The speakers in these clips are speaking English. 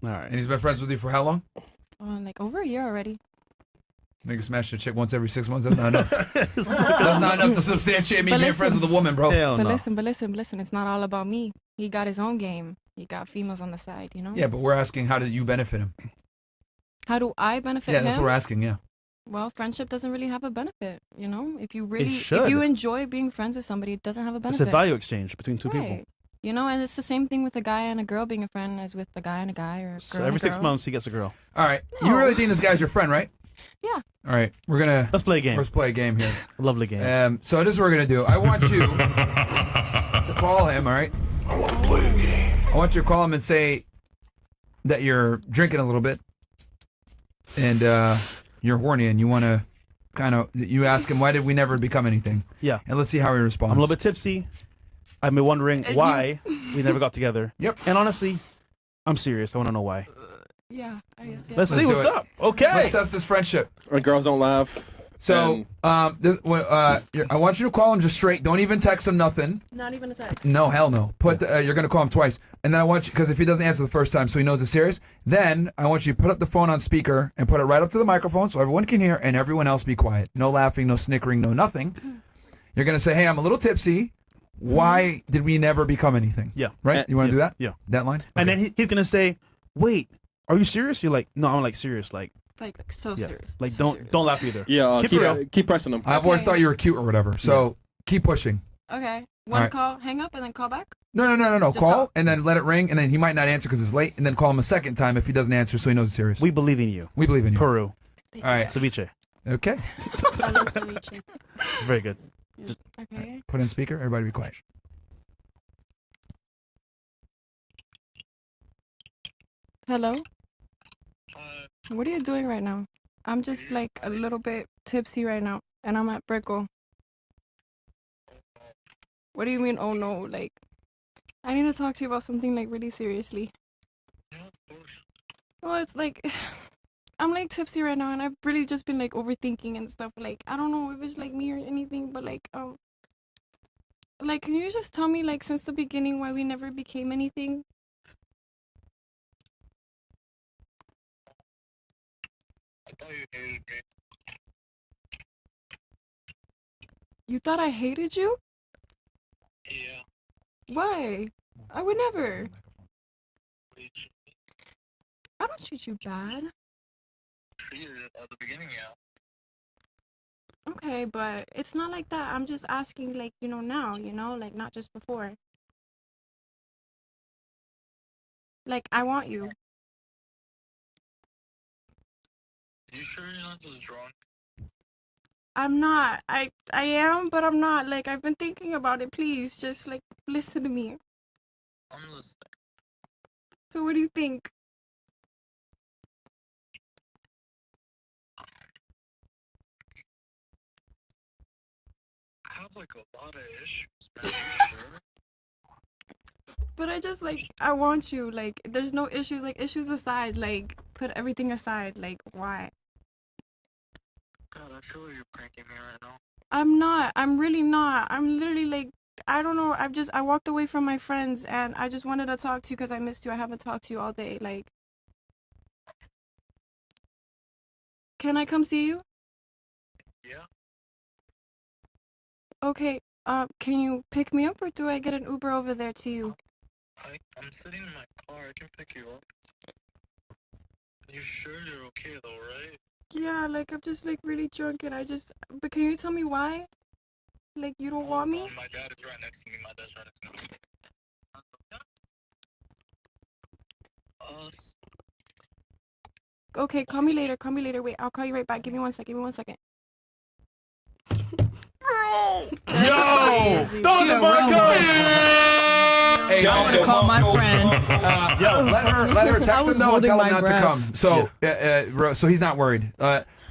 All right. And he's been friends with you for how long? Like over a year already. Nigga smashed a chick once every 6 months. That's not enough. That's not enough to substantiate me being friends with a woman, bro. Hell But no. listen. It's not all about me. He got his own game. He got females on the side, you know? Yeah, but we're asking, how did you benefit him? How do I benefit Yeah, him? that's what we're asking, yeah. Well, friendship doesn't really have a benefit, you know? If you should. enjoy being friends with somebody, it doesn't have a It's benefit. a value exchange between two people. Right. You know, and it's the same thing with a guy and a girl being a friend as with a guy and a guy or a girl So and every a 6 girl. months he gets a girl. All right. No. You really think this guy's your friend, right? Yeah. All right. We're going to... Let's play a game. Let's play a game here. A lovely game. So this is what we're going to do. I want you to call him, all right? I want to play a game. I want you to call him and say that you're drinking a little bit and you're horny and you want to you ask him, why did we never become anything? Yeah. And let's see how he responds. I'm a little bit tipsy. I've been wondering why we never got together. Yep. And honestly, I'm serious. I want to know why. Yeah. I guess, yeah. Let's see do what's it. up. Okay. Let's test this friendship. When girls don't laugh. So, I want you to call him just straight. Don't even text him nothing. Not even a text. No, hell no. You're going to call him twice. And then I want you, because if he doesn't answer the first time so he knows it's serious, then I want you to put up the phone on speaker and put it right up to the microphone so everyone can hear and everyone else be quiet. No laughing, no snickering, no nothing. You're going to say, hey, I'm a little tipsy. Why did we never become anything? Yeah. Right? You want to do that? Yeah. That line? And then he's going to say, wait, are you serious? You're like, no, I'm like serious. Like so yeah. serious. Like so don't serious. don't laugh either. Yeah, keep it real. keep pressing them. I've always thought you were cute or whatever. So keep pushing. Okay. One right. call, hang up, and then call back? No. Just Call call. and then let it ring, and then he might not answer because it's late, and then call him a second time if he doesn't answer so he knows it's serious. We believe in you. We believe in you. Peru. All right. Ceviche. Okay. I love ceviche. Very good. Yeah. Okay. Put in speaker. Everybody be quiet. Hello? What are you doing right now? I'm just like a little bit tipsy right now, and I'm at Brickle. What do you mean, oh no? Like, I need to talk to you about something like really seriously. Well, it's like, I'm like tipsy right now, and I've really just been like overthinking and stuff. Like, I don't know if it's like me or anything, but like, can you just tell me like since the beginning why we never became anything? I thought you hated me. You thought I hated you? Yeah. Why? I would never. We I don't treat you bad. treated it at the beginning, yeah. Okay, but it's not like that. I'm just asking, like, now, like, not just before. Like, I want you. You sure you're not just drunk? I'm not. I am, but I'm not. Like, I've been thinking about it. Please, just, like, listen to me. I'm listening. So what do you think? I have like a lot of issues, man. You sure? But I just, like, I want you. Like, there's no issues. Like, issues aside. Like, put everything aside. Like, why? God, I feel like you're pranking me right now. I'm not. I'm really not. I'm literally, like, I don't know. I walked away from my friends, and I just wanted to talk to you because I missed you. I haven't talked to you all day. Like, can I come see you? Yeah? Okay. Can you pick me up, or do I get an Uber over there to you? I'm sitting in my car. I can pick you up. You sure you're okay though, right? Yeah, like, I'm just, like, really drunk, and but can you tell me why? Like, you don't want me? My dad is right next to me. My dad's right next to me. Okay, call me later. Wait, I'll call you right back. Give me 1 second. Yo! Crazy. Don DeMarco! Hey, I'm gonna call my friend. let her text him though and tell him not to come. So, so he's not worried.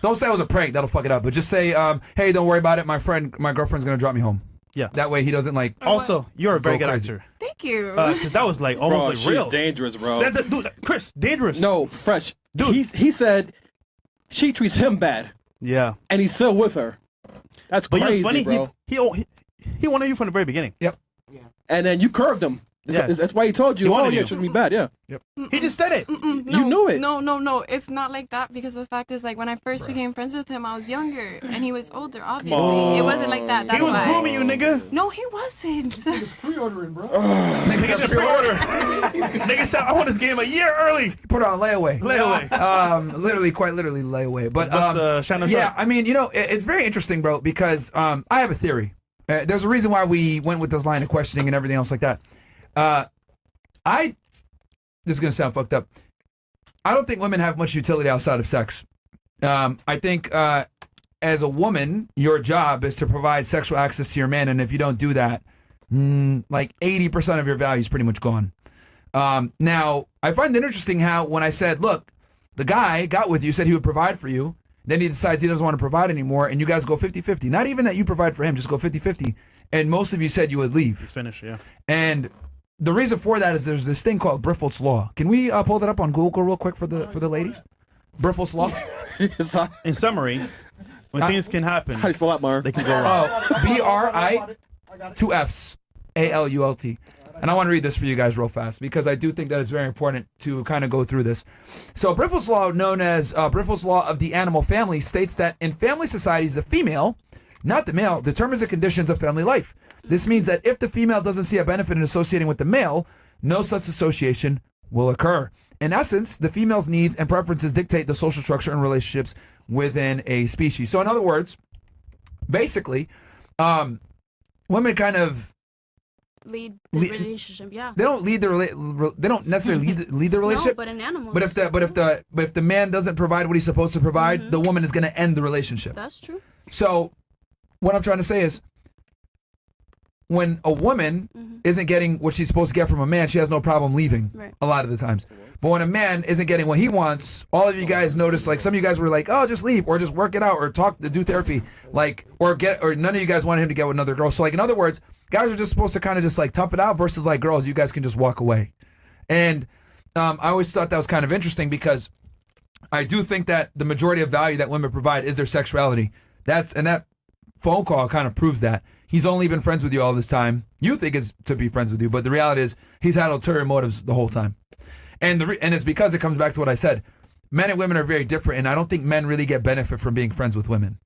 Don't say it was a prank. That'll fuck it up. But just say, hey, don't worry about it. My girlfriend's gonna drop me home. Yeah. That way he doesn't like. Also, you're a very Go good crazy. actor. Thank you. Because that was like almost Bro, like she's real. dangerous, bro. Dude, Chris, dangerous. No, Fresh. Dude. He said she treats him bad, Yeah. and he's still with her. That's But crazy, you know what's funny? bro. He wanted you from the very beginning. Yep. And then you curved him. Yeah. That's why he told you. He Oh, wanted yeah, you. it shouldn't be bad. Yeah. He just said it. No, You knew it. No, it's not like that because the fact is, like, when I first became friends with him, I was younger and he was older. Obviously, it wasn't like that. That's He was why. grooming you, nigga. No, he wasn't. Pre-ordering, bro. Nigga said pre-order. Nigga said I want this game a year early. Put it on layaway. Layaway. Literally, quite literally layaway. But What's the Shannon yeah, Sharp? I mean, it's very interesting, bro, because I have a theory. There's a reason why we went with this line of questioning and everything else like that. This is gonna sound fucked up. I don't think women have much utility outside of sex. I think as a woman, your job is to provide sexual access to your man, and if you don't do that, like 80% of your value is pretty much gone. Now, I find it interesting how when I said, look, the guy got with you, said he would provide for you, then he decides he doesn't want to provide anymore, and you guys go 50-50. Not even that you provide for him, just go 50-50. And most of you said you would leave. It's finished, yeah. And the reason for that is there's this thing called Briffelt's Law. Can we pull that up on Google real quick for the ladies? Briffel's Law? In summary, when things can happen, How do you spell that, Myron? they can go wrong. Oh, B-R-I, 2 F's, A-L-U-L-T. And I want to read this for you guys real fast because I do think that it's very important to kind of go through this. So Briffel's Law, known as Briffel's Law of the Animal Family, states that in family societies, the female, not the male, determines the conditions of family life. This means that if the female doesn't see a benefit in associating with the male, no such association will occur. In essence, the female's needs and preferences dictate the social structure and relationships within a species. So in other words, basically, women kind of lead the relationship. Yeah. they don't lead the they don't necessarily lead the relationship. No, but in animals. But if the man doesn't provide what he's supposed to provide, the woman is going to end the relationship. That's true. So what I'm trying to say is, when a woman isn't getting what she's supposed to get from a man, she has no problem leaving a lot of the times. But when a man isn't getting what he wants, all of you guys notice, like some of you guys were like, oh, just leave or just work it out or do therapy, like, or none of you guys wanted him to get with another girl. So like, in other words, guys are just supposed to kind of just like tough it out versus like girls, you guys can just walk away. And I always thought that was kind of interesting because I do think that the majority of value that women provide is their sexuality. That phone call kind of proves that. He's only been friends with you all this time. You think it's to be friends with you, but the reality is he's had ulterior motives the whole time. And and it's because it comes back to what I said. Men and women are very different, and I don't think men really get benefit from being friends with women.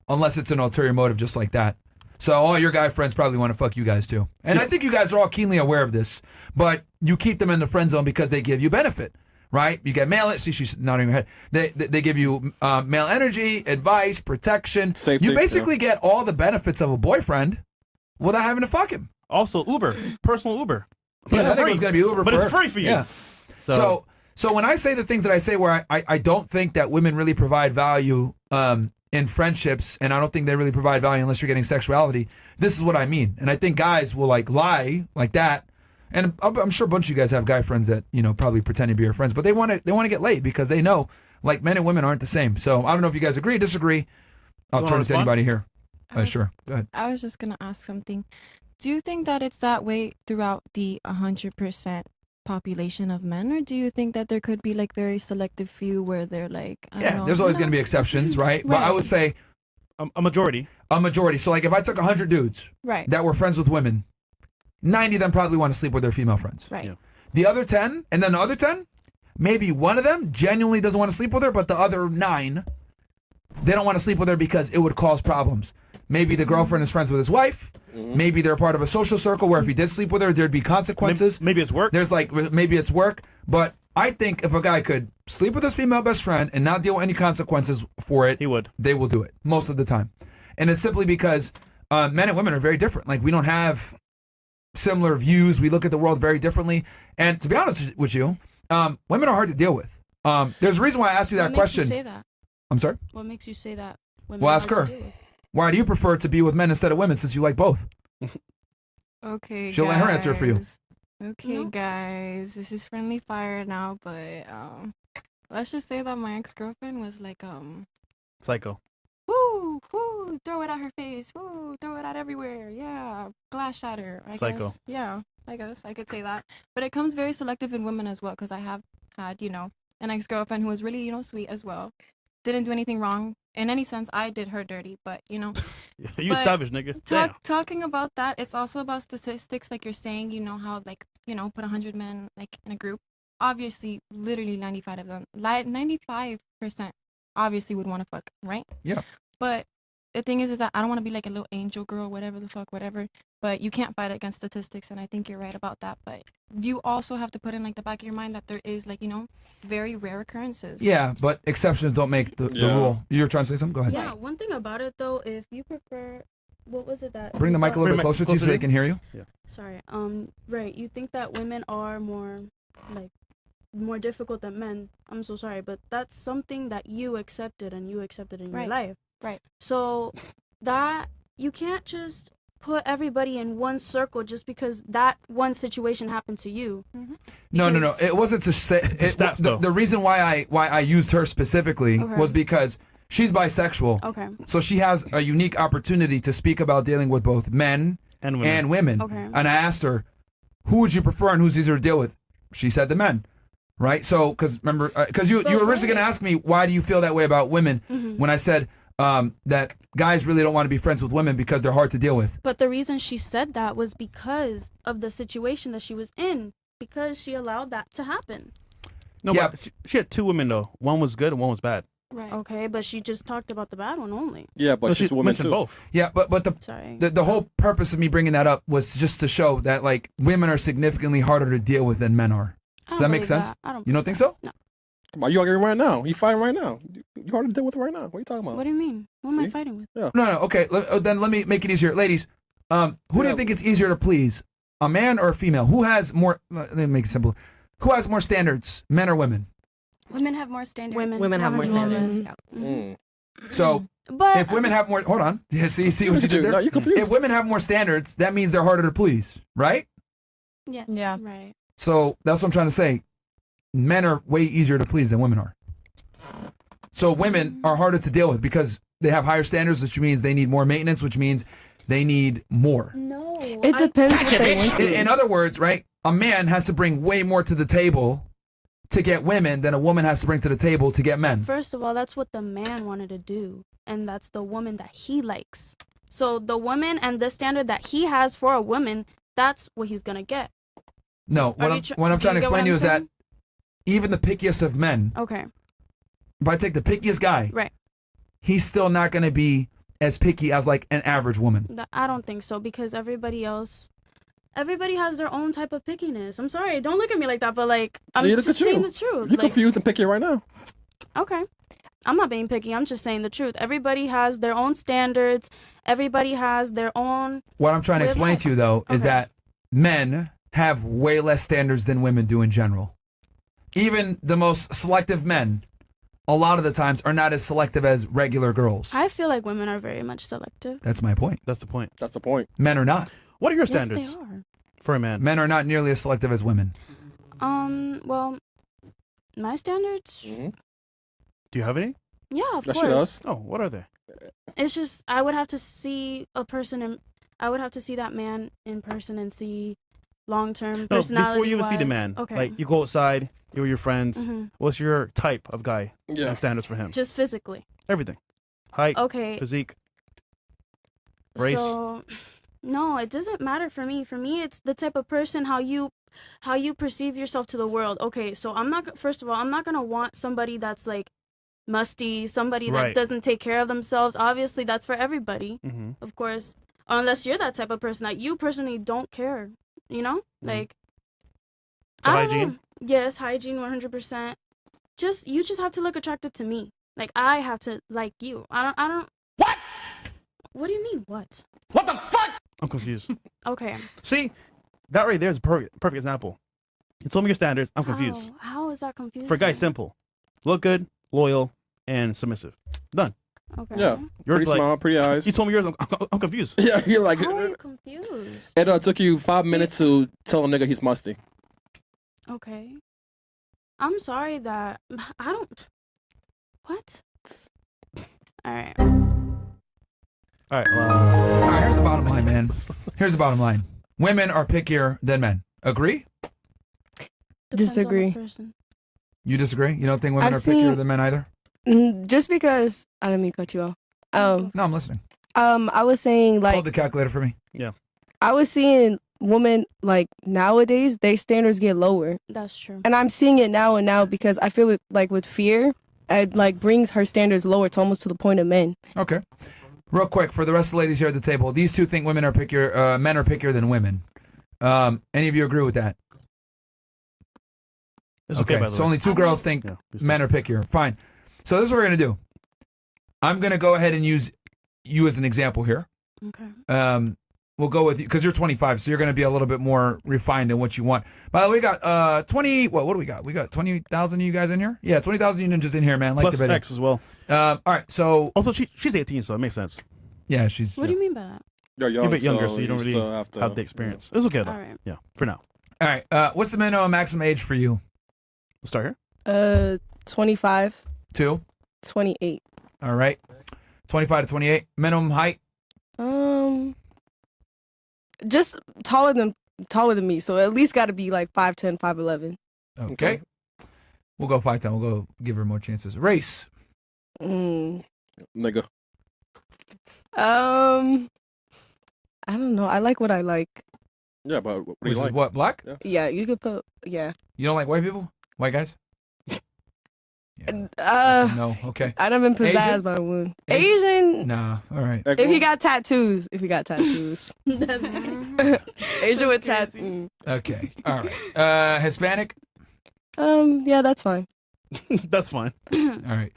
Unless it's an ulterior motive just like that. So all your guy friends probably want to fuck you guys too. And I think you guys are all keenly aware of this, but you keep them in the friend zone because they give you benefit. Right? You get male. See, she's nodding her head. They give you male energy, advice, protection. Safety, you basically get all the benefits of a boyfriend without having to fuck him. Also, Uber, personal Uber. Yeah, it's I think free. it was gonna be Uber, But for it's her. free for you. Yeah. So when I say the things that I say, where I don't think that women really provide value in friendships, and I don't think they really provide value unless you're getting sexuality. This is what I mean, and I think guys will like lie like that. And I'm sure a bunch of you guys have guy friends that, probably pretend to be your friends, but they want to get laid because they know, like, men and women aren't the same. So I don't know if you guys agree, disagree. I'll turn it to anybody here. Sure. Go ahead. I was just gonna ask something. Do you think that it's that way throughout the 100% population of men, or do you think that there could be like very selective few where they're like, I don't know, there's always going to be exceptions, right? But I would say a majority. A majority. So like if I took 100 dudes that were friends with women, 90 of them probably want to sleep with their female friends. Right. Yeah. The other 10, and then the other 10, maybe one of them genuinely doesn't want to sleep with her, but the other 9, they don't want to sleep with her because it would cause problems. Maybe the girlfriend is friends with his wife. Maybe they're part of a social circle where if he did sleep with her, there'd be consequences. Maybe it's work. There's like, maybe it's work. But I think if a guy could sleep with his female best friend and not deal with any consequences for it, he would. They will do it most of the time. And it's simply because men and women are very different. Like, we don't have similar views. We look at the world very differently. And to be honest with you, women are hard to deal with. There's a reason why I asked you that question. What makes you say that? I'm sorry? What makes you say that? Well, ask her. Why do you prefer to be with men instead of women, since you like both? Okay, She'll let her answer for you. Okay, guys, this is friendly fire now, but let's just say that my ex-girlfriend was like psycho. Woo, woo, throw it at her face, woo, throw it out everywhere, yeah, glass shatter. I Psycho. guess. Yeah, I guess I could say that, but it comes very selective in women as well, because I have had, an ex-girlfriend who was really, sweet as well. Didn't do anything wrong in any sense. I did her dirty, but You but savage, nigga. Damn. Talking about that, it's also about statistics, like you're saying, how like put 100 men like in a group, obviously, literally 95% obviously would want to fuck, right? Yeah. But the thing is that I don't want to be like a little angel girl, whatever the fuck, whatever. But you can't fight against statistics, and I think you're right about that. But you also have to put in like the back of your mind that there is like very rare occurrences. Yeah, but exceptions don't make the rule. You're trying to say something? Go ahead. Yeah, one thing about it though, if you prefer, what was it that? Bring the mic a little bit closer to you so they can hear you. Yeah. Sorry. Right. You think that women are more difficult than men. I'm so sorry, but that's something that you accepted and you accepted in your life. Right. So that you can't just put everybody in one circle just because that one situation happened to you. Mm-hmm. No. It wasn't to say. The reason why I used her specifically was because she's bisexual. Okay. So she has a unique opportunity to speak about dealing with both men and women. Okay. And I asked her, who would you prefer and who's easier to deal with? She said the men. Right? So, because remember, because you were originally going to ask me, why do you feel that way about women? Mm-hmm. When I said that guys really don't want to be friends with women because they're hard to deal with. But the reason she said that was because of the situation that she was in, because she allowed that to happen. No, but she had 2 women though. One was good and one was bad. Right. Okay, but she just talked about the bad one only. Yeah, but she's a woman too. Both. Yeah, but the whole purpose of me bringing that up was just to show that like women are significantly harder to deal with than men are. Does that make sense? You don't think so? No. Come on, you arguing right now. You fighting right now. You hard to deal with right now. What are you talking about? What do you mean? What am I fighting with? Yeah. No. Okay. Then let me make it easier, ladies. Who do you think it's easier to please, a man or a female? Who has more? Let me make it simple. Who has more standards, men or women? Women have more standards. Women have more standards. So But if women have more, hold on. Yeah, see what you did there. No, you're confused. If women have more standards, that means they're harder to please, right? Yes. Yeah. Right. So that's what I'm trying to say. Men are way easier to please than women are. So women are harder to deal with because they have higher standards, which means they need more maintenance, which means they need more. no, It depends what they want. In other words, right, a man has to bring way more to the table to get women than a woman has to bring to the table to get men. First of all, that's what the man wanted to do, and that's the woman that he likes. So the woman and the standard that he has for a woman, that's what he's gonna get. No, what I'm trying to explain to you is that even the pickiest of men, Okay. if I take the pickiest guy, Right. he's still not going to be as picky as like an average woman. I don't think so, because everybody has their own type of pickiness. I'm sorry, don't look at me like that, but like I'm See, look just at you. saying the truth. You're Like, confused and picky right now. okay. I'm not being picky. I'm just saying the truth. Everybody has their own standards. Everybody has their own. What I'm trying to way of explain life. to you, though, is Okay. that men have way less standards than women do in general. Even the most selective men, a lot of the times, are not as selective as regular girls. I feel like women are very much selective. That's my point. That's the point. That's the point. Men are not. What are your Yes, standards they are. for a man? Men are not nearly as selective as women. Well, my standards. Mm-hmm. Do you have any? Yeah, of Yes, she course. does. Oh, what are they? It's just I would have to see a person, and I would have to see that man in person and see long-term No, personality. before you even see the man. Okay. Like you go outside, you're with your friends. Mhm. What's your type of guy? Yeah. And standards for him. Just physically. Everything. Height, Okay. physique, race. So, no, it doesn't matter for me. For me, it's the type of person how you perceive yourself to the world. Okay, so first of all, I'm not gonna want somebody that's like musty, somebody that Right. doesn't take care of themselves. Obviously, that's for everybody, Mm-hmm. of course. Unless you're that type of person that you personally don't care, you know, like. So I don't hygiene? know. Yes, hygiene, 100%. You just have to look attractive to me. Like I have to like you. I don't. What? What do you mean? What? What the fuck? I'm confused. Okay. See, that right there is a perfect example. You told me your standards. I'm confused. How is that confusing? For guys, simple. Look good, loyal, and submissive. Done. Okay. Yeah. Yours Pretty like, smile, pretty eyes. You told me yours. I'm confused. Yeah, you're like. How are you confused? It took you 5 minutes to tell a nigga he's musty. Okay. I'm sorry that I don't. What? All right. All right. All right, here's the bottom line, man. Here's the bottom line. Women are pickier than men. Agree? Depends on the Disagree. person. You disagree? You don't think women I've are pickier seen- than men either? Just because I didn't mean to cut you off. No, I'm listening. I was saying Hold like the calculator for me. I was seeing women like nowadays, their standards get lower, That's true. and I'm seeing it now and now because I feel it like with fear, it like brings her standards lower to almost to the point of men. Okay. Real quick, for the rest of the ladies here at the table, these two think men are pickier than women. Any of you agree with that? It's okay, by the so way. only two girls think men are pickier. Fine. So this is what we're going to do. I'm going to go ahead and use you as an example here. Okay. We'll go with you because you're 25, so you're going to be a little bit more refined in what you want. By the way, we got 20. What do we got? We got 20,000 of you guys in here. Yeah, 20,000 ninjas in here, man. Like Plus the video. X as well. All right, so Also, she's 18, so it makes sense. yeah, she's. What do you mean by that? You're You're young, a bit younger, so you don't really still have to have the experience. It's okay, though. All right. Yeah, for now. All right. What's the minimum and maximum age for you? Let's start here. 25, 2. 28. All right. 25 to 28. Minimum height. Just taller than me, so at least got to be like 5'10", 5'11". Okay. We'll go 5'10". We'll go give her more chances. Race. Nigga. I don't know. I like what I like. Yeah, but what do Which you is like? what? Black? Yeah. Yeah, you could put. Yeah. You don't like white people? White guys? No. Okay. I done been Asian? possessed by one. Asian? Asian. Nah. All right. If he got tattoos. Asian with tattoos. Okay. All right. Hispanic? Yeah, that's fine. That's fine. All right.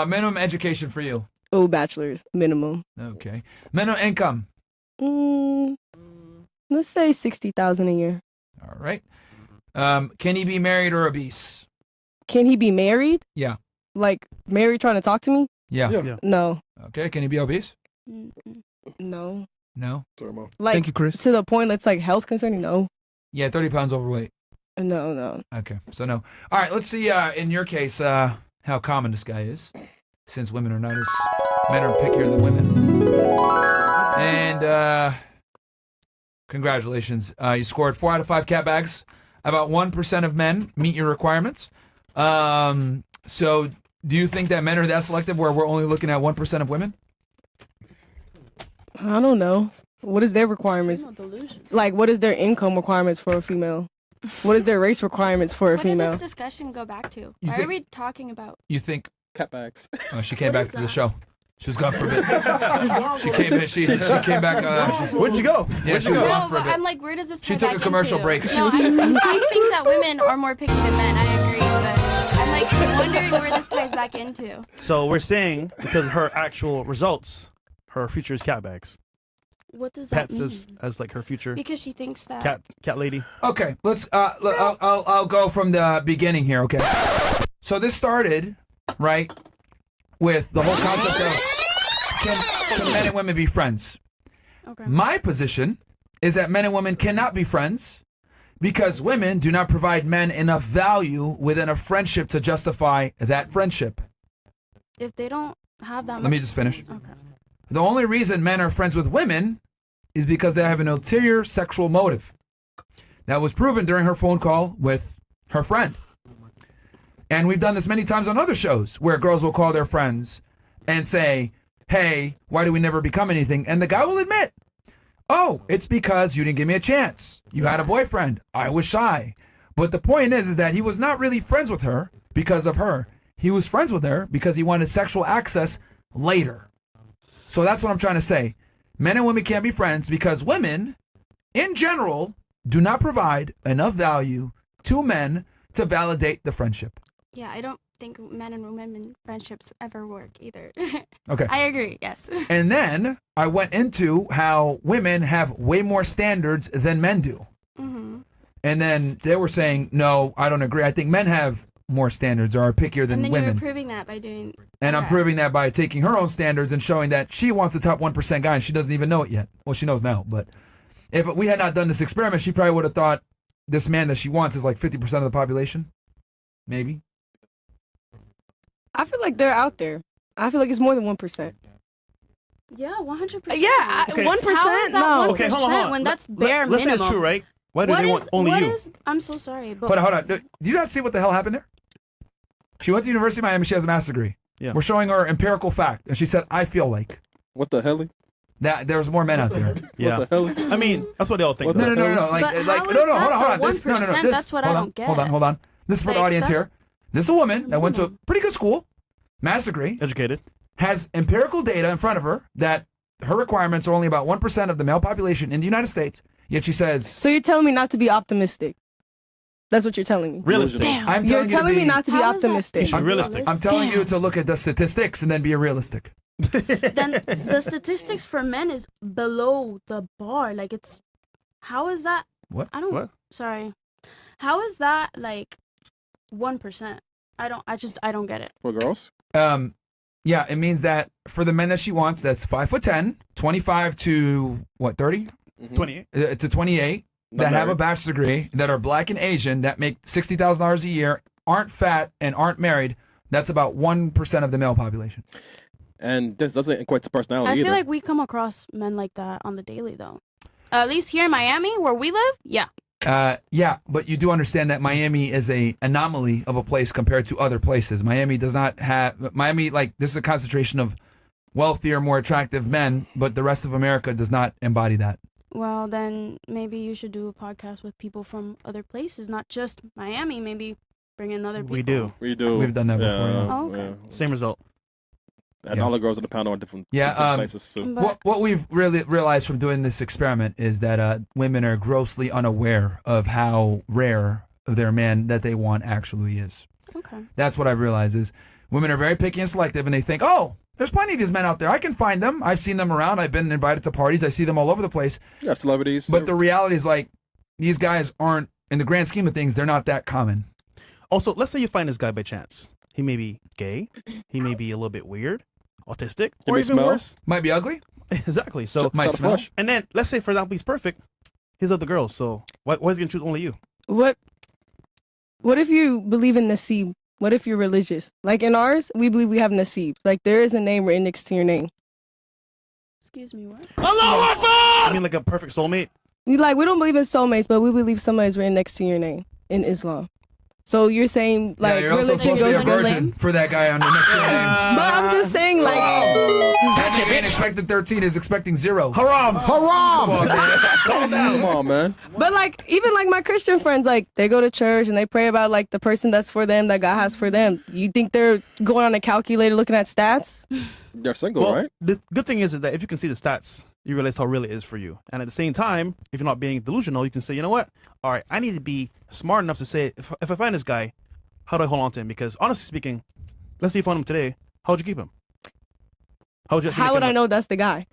Minimum education for you? Oh, bachelor's minimum. Okay. Minimum income? Let's say 60,000 a year. All right. Can he be married or obese? Can he be married? Yeah. Like married trying to talk to me? Yeah. No. Okay. Can he be obese? No. No. Like, Thank you, Chris. to the point that's like health concerning? No. Yeah, 30 pounds overweight. No. Okay, so no. All right, let's see in your case how common this guy is, since women are not as men are pickier than women. And congratulations, you scored 4 out of 5 cat bags. About 1% of men meet your requirements. So do you think that men are that selective where we're only looking at 1% of women? I don't know. What is their requirements? Like, what is their income requirements for a female? What is their race requirements for a What did female? this discussion go back to? You Why think- are we talking about? You think Cat bags. she came What back is to the that? show? She was gone for a bit. She came back. Where'd you go? Yeah, Where'd she you was go? gone for a but bit. I'm like, where does this She tie took a back commercial into? break. No, I think that women are more picky than men. I agree, but I'm like wondering where this ties back into. So we're saying because of her actual results, her future is cat bags. What does that Pets mean? as like her future Because she thinks that. cat lady. Okay, let's. I'll go from the beginning here. Okay, so this started right with the whole concept of can men and women be friends? Okay. My position is that men and women cannot be friends because women do not provide men enough value within a friendship to justify that friendship. If they don't have that much. Let me just finish. Okay. The only reason men are friends with women is because they have an ulterior sexual motive. That was proven during her phone call with her friend. And we've done this many times on other shows where girls will call their friends and say, hey, why do we never become anything? And the guy will admit, oh, it's because you didn't give me a chance. You had a boyfriend. I was shy. But the point is that he was not really friends with her because of her. He was friends with her because he wanted sexual access later. So that's what I'm trying to say. Men and women can't be friends because women, in general, do not provide enough value to men to validate the friendship. Yeah, I don't think men and women friendships ever work either. Okay. I agree. Yes. And then I went into how women have way more standards than men do. Mm-hmm. And then they were saying, no, I don't agree. I think men have more standards or are pickier than And then women. you were proving that by doing. And I'm okay. proving that by taking her own standards and showing that she wants a top 1% guy and she doesn't even know it yet. Well, she knows now, but if we had not done this experiment, she probably would have thought this man that she wants is like 50% of the population. Maybe. I feel like they're out there. I feel like it's more than 1%. Yeah, 100%. Yeah, Okay. 1%. How is that No. 1% Okay, hold on. when that's Let- bare let's say minimum? it's true, right? Why do they want only what you? is- I'm so sorry, but But hold on. Do you not see what the hell happened there? She went to University of Miami. She has a master's degree. Yeah. We're showing her empirical fact. And she said, I feel like. What the hell? that there's more men out there. Yeah. What the hell? I mean, that's what they all think. What though. the No. But Like, how is no. that Hold on. the This, no. 1%? This, That's what I hold on, don't get. Hold on. This is for the Like, audience that's- here. This is a woman that went to a pretty good school, master's degree, Educated. has empirical data in front of her that her requirements are only about 1% of the male population in the United States. Yet she says, So you're telling me not to be optimistic. That's what you're telling me. Realistic. Damn. I'm You're telling you to telling be, me not to be How is that optimistic. You should be realistic. I'm telling you Damn. to look at the statistics and then be realistic. Then the statistics for men is below the bar. Like it's, how is that? What? I don't. What? Sorry. How is that like 1%? I don't get it. For girls? Yeah, it means that for the men that she wants, that's 5'10", 25 to what, 30? 28. To 28 Not that have a married. bachelor's degree, that are black and Asian, that make $60,000 a year, aren't fat and aren't married. That's about 1% of the male population. And this doesn't equate to personality I either. feel like we come across men like that on the daily though. At least here in Miami, where we live, yeah. Yeah, but you do understand that Miami is a anomaly of a place compared to other places. Miami does not have like this is a concentration of wealthier, more attractive men, but the rest of America does not embody that. Well, then maybe you should do a podcast with people from other places, not just Miami. Maybe bring in other people. We do. we do. We've done that before, yeah. Oh, okay. Same result. And Yeah. all the girls in the panel are different, Yeah, different places too. But What we've really realized from doing this experiment is that women are grossly unaware of how rare their man that they want actually is. okay. That's what I've realized is women are very picky and selective, and they think, oh, there's plenty of these men out there. I can find them. I've seen them around. I've been invited to parties. I see them all over the place. Yeah, celebrities. But the reality is, like, these guys aren't, in the grand scheme of things, they're not that common. Also, let's say you find this guy by chance. He may be gay. He may be a little bit weird, autistic, He or may even smell. worse. Might be ugly. Exactly. So, Might Kinda smell. fresh. and then let's say, for example, he's perfect. He's other girls. So why is he gonna choose only you? What if you believe in Nasib? What if you're religious? Like in ours, we believe we have Nasib. Like there is a name written next to your name. Excuse me, what? I mean, like a perfect soulmate. We don't believe in soulmates, but we believe somebody is written next to your name in Islam. So you're saying Yeah, like you're also religion supposed to be goes a in your virgin name? for that guy on the next to your name. But I'm just saying like That man expected 13 is expecting 0. Haram. Come on, man. Calm down. Come on, man. But like even like my Christian friends, like they go to church and they pray about like the person that's for them that God has for them. You think they're going on a calculator looking at stats? They're single, Well, right? the good thing is that if you can see the stats, you realize how real it is for you. And at the same time, if you're not being delusional, you can say, you know what? All right, I need to be smart enough to say, if I find this guy, how do I hold on to him? Because honestly speaking, let's say you found him today, how would you keep him? How How would I know that's the guy?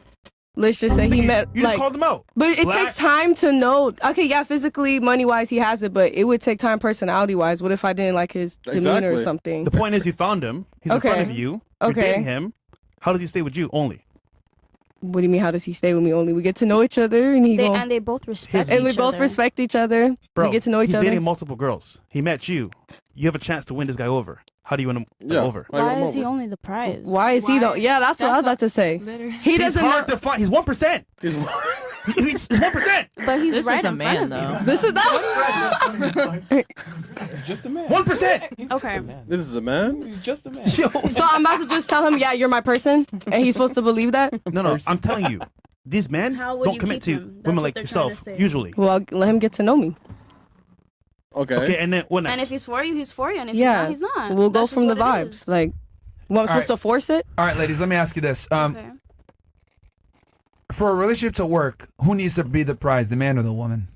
Let's just say he met You just like. called him out. But it Black- takes time to know. Okay, yeah, physically, money wise, he has it, but it would take time, personality wise. What if I didn't like his demeanor or Exactly. something? The point is, you found him. He's in front Okay. of you. You're Okay. dating him. How does he stay with you only? What do you mean? How does he stay with me? Only we get to know each other, and They both respect and we each both other. respect each other. Bro, we get to know each he's other. dating multiple girls. He met you. You have a chance to win this guy over. How do you win him Yeah. over? Why is he only the prize? Why is he though? Yeah, that's what I was about to say. Literally. He He's doesn't hard know. to find. He's 1%. He's He's 1%. But he's This right is a in man, front of This is that. just a man. 1%. you. Okay. This is a man? He's just a man. Yo. So I'm about to just tell him, yeah, you're my person, and he's supposed to believe that. No. I'm telling you, these men How would don't you commit keep to him? That's women what like they're trying to yourself. say. Usually. Well, let him get to know me. Okay. Okay, and then what next? And if he's for you, he's for you. And if Yeah, he's not, he's not. we'll go That's just from the what it vibes. is. Like, what, I'm supposed to force it? All right, ladies, let me ask you this. Okay. For a relationship to work, who needs to be the prize, the man or the woman?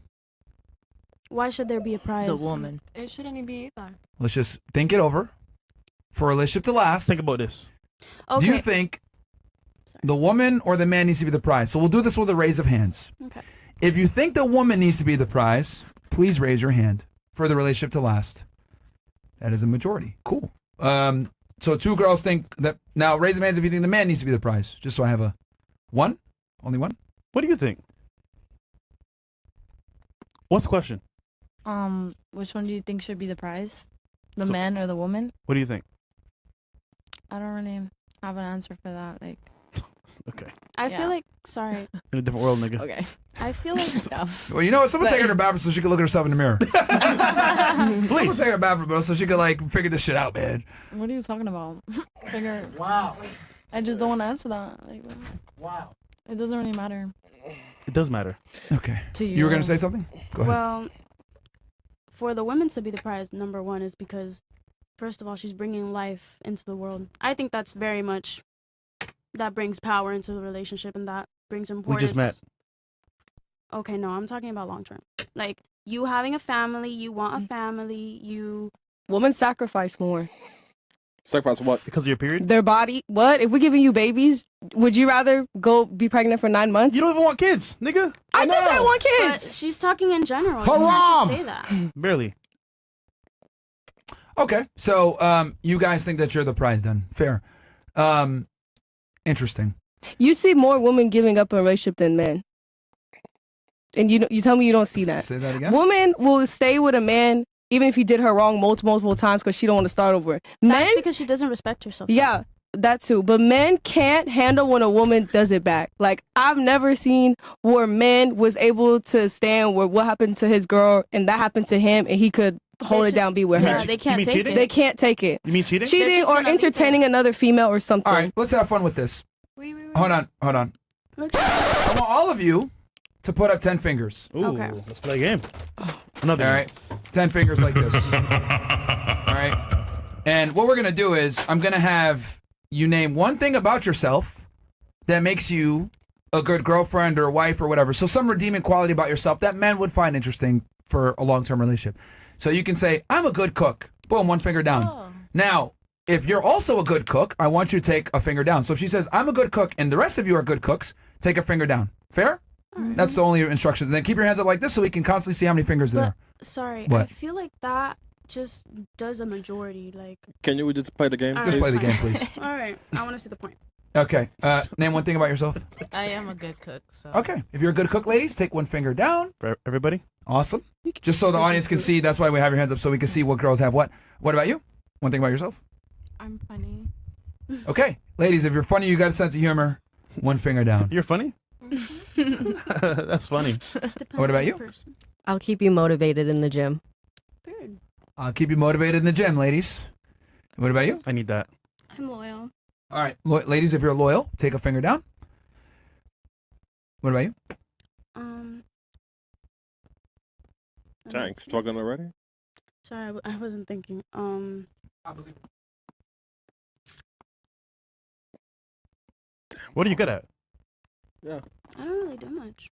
Why should there be a prize? The woman. It shouldn't be either. Let's just think it over. For a relationship to last, Think about this. Okay. do you think the woman or the man needs to be the prize? So we'll do this with a raise of hands. Okay. If you think the woman needs to be the prize, please raise your hand for the relationship to last. That is a majority. Cool. So two girls think that. Now raise your hands if you think the man needs to be the prize. Just so I have a one. Only one. What do you think? What's the question? Which one do you think should be the prize? The So- man or the woman? What do you think? I don't really have an answer for that. Like, Okay. I Yeah. feel like. Sorry. In a different world, nigga. okay. I feel like. Yeah. Well, you know what? Someone take her to the bathroom so she can look at herself in the mirror. Someone Please. take her to the bathroom, bro, so she can like figure this shit out, man. What are you talking about? Figure. Wow. I just don't want to answer that. Like, Wow. It doesn't really matter. It does matter. Okay. To You were gonna you. say something? Go ahead. Well, for the women to be the prize, number one is because, first of all, she's bringing life into the world. I think that's very much that brings power into the relationship, and that brings We importance. just met. Okay, no, I'm talking about long term. Like you having a family, you want a family, you. Women sacrifice more. Sacrifice what? Because of your period? Their body. What? If we're giving you babies, would you rather go be pregnant for 9 months? You don't even want kids, nigga. I just said want But kids. she's talking in general. You Haram! can't just say that. Barely. Okay, so you guys think that you're the prize then? Fair. Interesting. You see more women giving up a relationship than men. And you tell me you don't see that. Say that again. Woman will stay with a man even if he did her wrong multiple times because she don't want to start over. Men, That's because she doesn't respect herself. yeah, that too. But men can't handle when a woman does it back. Like I've never seen where men was able to stand where what happened to his girl and that happened to him and he could hold it just- down, be with Yeah, her. they can't mean take cheating? it. They can't take it. You mean cheating? Cheating just or gonna leave it. entertaining another female or something. All right, let's have fun with this. Wait. Hold on. Look, I want all of you to put up 10 fingers. Ooh, Okay. let's play a game. Another All game. right, 10 fingers like this. All right, and what we're gonna do is I'm gonna have you name one thing about yourself that makes you a good girlfriend or wife or whatever. So some redeeming quality about yourself that men would find interesting for a long-term relationship. So you can say, I'm a good cook. Boom, one finger down. Oh. Now, if you're also a good cook, I want you to take a finger down. So if she says, I'm a good cook, and the rest of you are good cooks, take a finger down. Fair? That's the only instructions. And then keep your hands up like this so we can constantly see how many fingers are there. sorry, What? I feel like that just does a majority. Like, Can you just play the game? All Just right, play the game, fine. please. all right, I want to see the point. Okay. Name one thing about yourself. I am a good cook. So. Okay. If you're a good cook, ladies, take one finger down. For everybody? Awesome. Just so the audience can see. That's why we have your hands up so we can see what girls have what. What about you? One thing about yourself? I'm funny. Okay. Ladies, if you're funny, you got a sense of humor, one finger down. You're funny? That's funny. Depends What about on the you? person. I'll keep you motivated in the gym. Period. I'll keep you motivated in the gym, ladies. What about you? I need that. I'm loyal. All right. Ladies, if you're loyal, take a finger down. What about you? Dang, struggling already? Sorry, I wasn't thinking. What are you good at? Yeah. I don't really do much.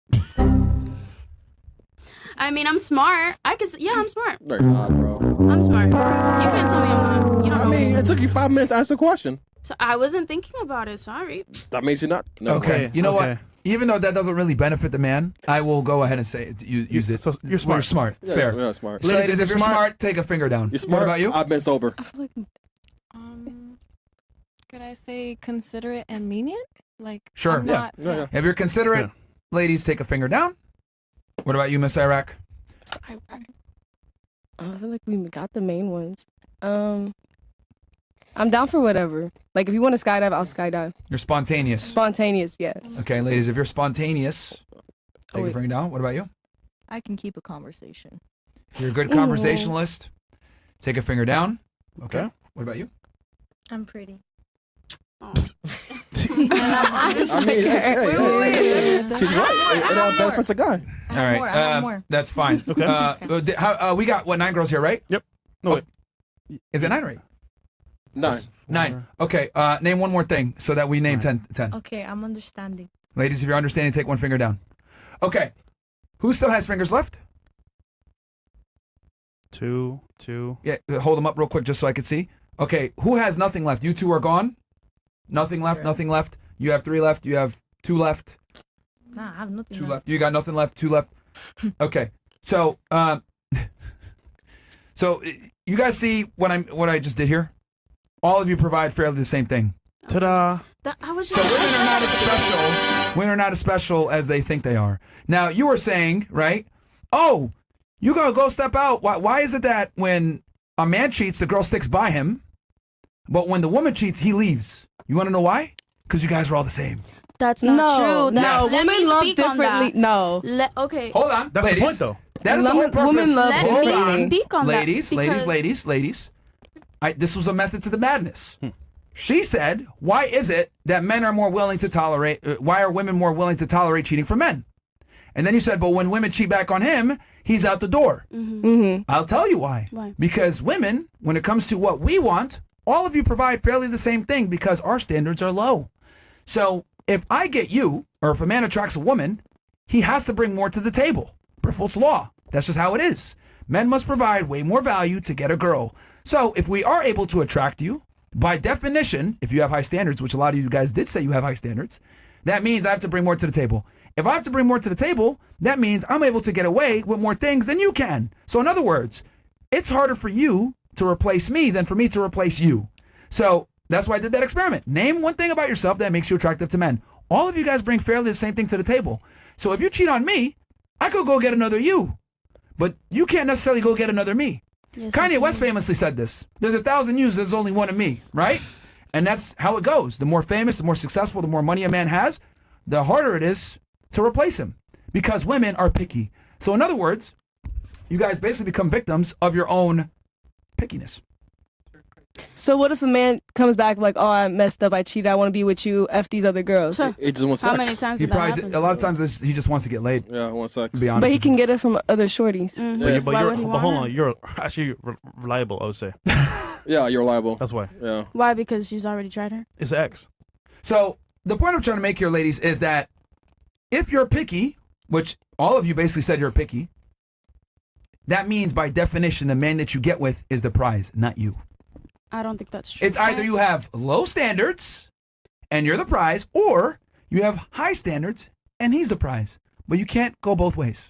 I mean, I'm smart. Yeah, I'm smart. No, you're not, bro. I'm smart. You can't tell me I'm not. You don't I know mean, me. it took you 5 minutes to answer the question. So I wasn't thinking about it. Sorry. That means you're not. No. Okay. You know what? okay. Even though that doesn't really benefit the man, I will go ahead and say it. Use it. So you're Well, smart. You're smart. Yeah, Fair. Yeah, smart. So ladies, if you're smart, take a finger down. You're smart. What about you? I've been sober. I feel like Could I say considerate and lenient? Like, Sure. I'm Yeah. not, Yeah, yeah. If you're considerate, ladies, take a finger down. What about you, Miss Iraq? I feel like we got the main ones. I'm down for whatever. Like if you want to skydive, I'll skydive. You're spontaneous. Spontaneous, yes. Okay, ladies, if you're spontaneous, take a wait. finger down. What about you? I can keep a conversation. If you're a good Ooh. conversationalist, take a finger down. Okay. What about you? I'm pretty. Oh. I mean, hey, she's right. It all benefits a guy. All right. I have more. That's fine. Okay. We got, 9 girls here, right? Yep. No, wait. Is it 9 or 8? 9. 9. Okay. Name one more thing so that we name 10. Okay, I'm understanding. Ladies, if you're understanding, take one finger down. Okay. Who still has fingers left? 2. Yeah, hold them up real quick just so I can see. Okay, who has nothing left? You two are gone? Nothing left, nothing left. You have 3 left, you have 2 left. Nah, I have nothing 2 left. left. You got nothing left, 2 left. Okay. So, so you guys see what I just did here? All of you provide fairly the same thing. Ta-da. I was So just. women are not as special. Women are not as special as they think they are. Now you were saying, right? Oh, you gotta go step out. Why is it that when a man cheats, the girl sticks by him, but when the woman cheats, he leaves? You want to know why? Because you guys are all the same. That's not No, true. no, Yes. Let me women love speak on differently. that. No. Okay. Hold on, That's ladies. the point, though. That is the whole Women- purpose. women love Let Hold me on. speak on ladies, that. ladies, because- ladies, ladies. This was a method to the madness. She said, why is it that men are more willing to tolerate, why are women more willing to tolerate cheating from men? And then you said, but when women cheat back on him, he's out the door. I'll tell you why. Because women, when it comes to what we want, all of you provide fairly the same thing because our standards are low. So if I get you, or if a man attracts a woman, he has to bring more to the table. Briffelt's law. That's just how it is. Men must provide way more value to get a girl. So if we are able to attract you, by definition, if you have high standards, which a lot of you guys did say you have high standards, that means I have to bring more to the table. If I have to bring more to the table, that means I'm able to get away with more things than you can. So in other words, it's harder for you to replace me than for me to replace you. So that's why I did that experiment. Name one thing about yourself that makes you attractive to men. All of you guys bring fairly the same thing to the table. So if you cheat on me, I could go get another you. But you can't necessarily go get another me. Yes, Kanye West famously said this. There's 1,000 yous, there's only one of me, right? And that's how it goes. The more famous, the more successful, the more money a man has, the harder it is to replace him. Because women are picky. So in other words, you guys basically become victims of your own pickiness. So what if a man comes back like, oh, I messed up, I cheated, I want to be with you, F these other girls? He just wants sex. How many times He did that probably happen? a lot of times he just wants to get laid. Yeah, he wants sex. To be honest. But he with can you. get it from other shorties. But hold on, you're actually reliable, I would say. Yeah, you're liable. That's why. Yeah. Why? Because she's already tried her. It's an ex. So the point I'm trying to make here, ladies, is that if you're picky, which all of you basically said you're picky, that means by definition the man that you get with is the prize, not you. I don't think that's true. It's either you have low standards and you're the prize, or you have high standards and he's the prize. But you can't go both ways.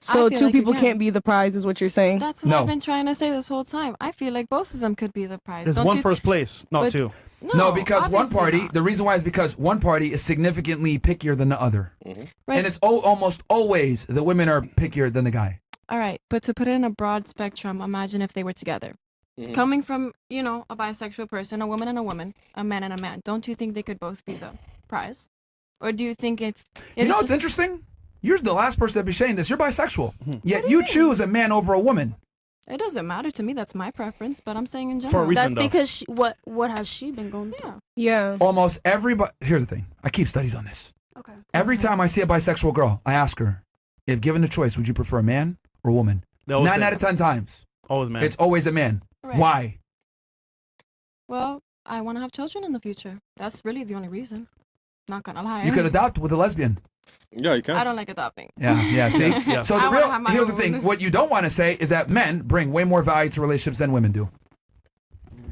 So I feel two like people you can. can't be the prize is what you're saying? That's what I've been trying to say this whole time. I feel like both of them could be the prize. There's Don't one you first place, not But- two. No, because one obviously party, not. the reason why is because one party is significantly pickier than the other. Right. And it's almost always the women are pickier than the guy. All right, but to put it in a broad spectrum, imagine if they were together. Coming from, a bisexual person, a woman and a woman, a man and a man, don't you think they could both be the prize? Or do you think if You know what's interesting? You're the last person to be saying this. You're bisexual. Yet you choose a man over a woman. It doesn't matter to me. That's my preference, but I'm saying in general. For a reason, That's because what has she been going through? Yeah. Almost everybody. Here's the thing. I keep studies on this. Okay. Every time I see a bisexual girl, I ask her, if given the choice, would you prefer a man or a woman? They always 9 say- out of 10 times. Always man. It's always a man. Right. Why? Well, I want to have children in the future. That's really the only reason. Not gonna lie. You could adopt with a lesbian. Yeah, you can. I don't like adopting. Yeah, see? Yeah. So I the wanna real have my here's the own. thing. What you don't want to say is that men bring way more value to relationships than women do.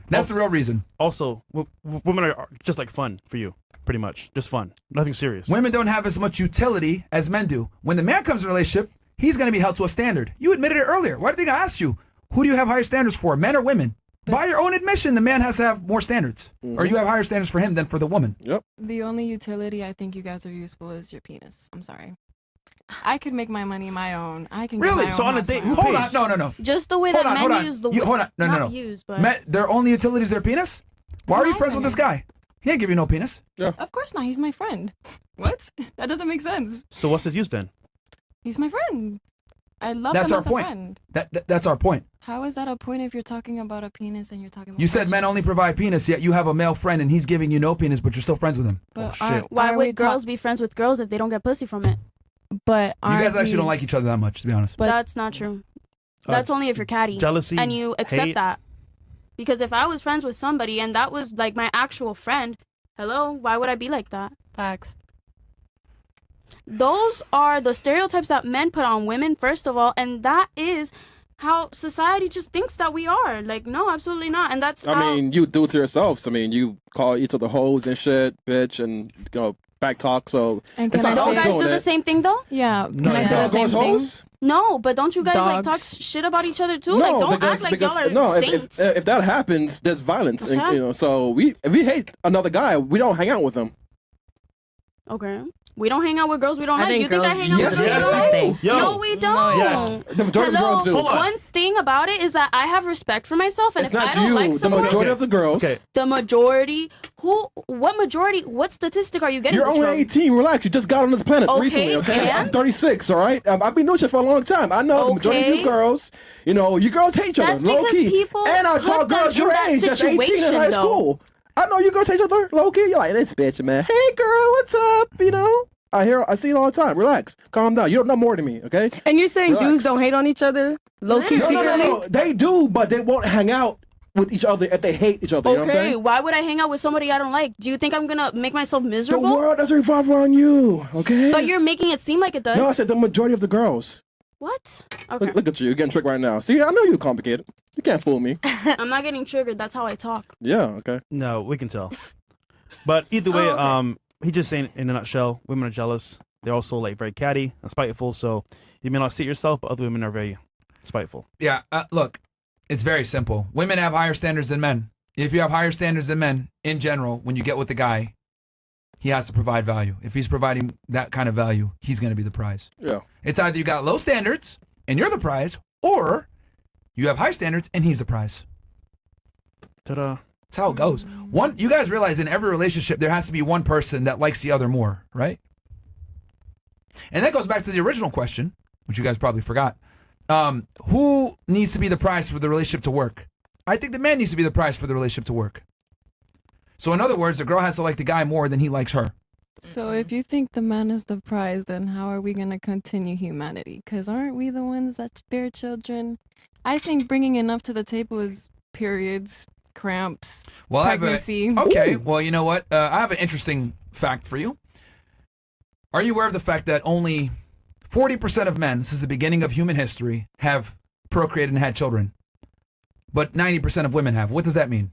That's the real reason. Also, women are just like fun for you, pretty much. Just fun. Nothing serious. Women don't have as much utility as men do. When the man comes in a relationship, he's going to be held to a standard. You admitted it earlier. Why do you think I asked you? Who do you have higher standards for, men or women? By your own admission, the man has to have more standards. Or you have higher standards for him than for the woman. Yep. The only utility I think you guys are useful is your penis. I'm sorry. I could make my money my own. I can Really? Get my So own on a house date, my who own. pays? No. Just the way Hold that on, men hold on. use the Hold on. No. not use, but Their only utility is their penis? Why are you friends with this guy? He ain't give you no penis. Yeah. Of course not. He's my friend. What? That doesn't make sense. So what's his use then? He's my friend. I love That's him our as a point. friend. That's our point. How is that a point if you're talking about a penis and you're talking about You said men only provide penis, yet you have a male friend and he's giving you no penis, but you're still friends with him. But why would girls be friends with girls if they don't get pussy from it? But You guys actually don't like each other that much, to be honest. But that's not true. That's only if you're catty. jealousy, And you accept hate. that. Because if I was friends with somebody and that was like my actual friend, hello, why would I be like that? Facts. Those are the stereotypes that men put on women, first of all, and that is how society just thinks that we are. Like, no, absolutely not. And that's I mean, you do it to yourselves. I mean, you call each other hoes and shit, bitch, and back talk. So And it's can not I don't us you guys doing do the it. same thing though? Yeah. No, Can I say the same girls thing? hoes? No, but don't you guys like talk Dogs. shit about each other too? Like, don't act like y'all are no, saints. if that happens, there's violence, What's and, that? so if we hate another guy, we don't hang out with him. Okay. We don't hang out with girls we don't I like. think You think I girls hang out do with the girls we same don't thing. like? Yo. No, we don't. Yes. The majority of Hello? girls do. Hold on. One thing about it is that I have respect for myself, and It's if I not don't you. like The someone, majority of the girls. Okay. the majority, what majority, what statistic are you getting You're this only from? 18. Relax. You just got on this planet Okay, recently, okay? I'm and? 36, all right? I've been doing shit for a long time. I know the majority of you Okay. girls, you girls hate each other, That's low because key. people And I put taught them girls in your that age, just 18 in situation, high though. school. I know you girls hate each other, low key. You're like, this bitch, man. Hey, girl, what's up? You know, I see it all the time. Relax, calm down. You don't know more than me, okay? And you're saying Relax. dudes don't hate on each other? Low key, secretly? No. They do, but they won't hang out with each other if they hate each other. You know what I'm Okay, saying? why would I hang out with somebody I don't like? Do you think I'm gonna make myself The miserable? world doesn't revolve around you, okay? But you're making it seem like it does. No, I said the majority of the girls. What? Okay. Look at you. You're getting tricked right now. See, I know you're complicated. You can't fool me. I'm not getting triggered. That's how I talk. Yeah, okay. No, we can tell. But either way, he just saying in a nutshell, women are jealous. They're also like very catty and spiteful. So you may not see it yourself, but other women are very spiteful. Yeah, look, it's very simple. Women have higher standards than men. If you have higher standards than men, in general, when you get with the guy, he has to provide value. If he's providing that kind of value, he's going to be the prize. Yeah. It's either you got low standards and you're the prize, or you have high standards and he's the prize. Ta-da. That's how it goes. You guys realize in every relationship there has to be one person that likes the other more, right? And that goes back to the original question, which you guys probably forgot. Who needs to be the prize for the relationship to work? I think the man needs to be the prize for the relationship to work. So in other words, the girl has to like the guy more than he likes her. So if you think the man is the prize, then how are we going to continue humanity? Because aren't we the ones that bear children? I think bringing enough to the table is periods, cramps, pregnancy. Okay, well, you know what? I have an interesting fact for you. Are you aware of the fact that only 40% of men, since the beginning of human history, have procreated and had children? But 90% of women have. What does that mean?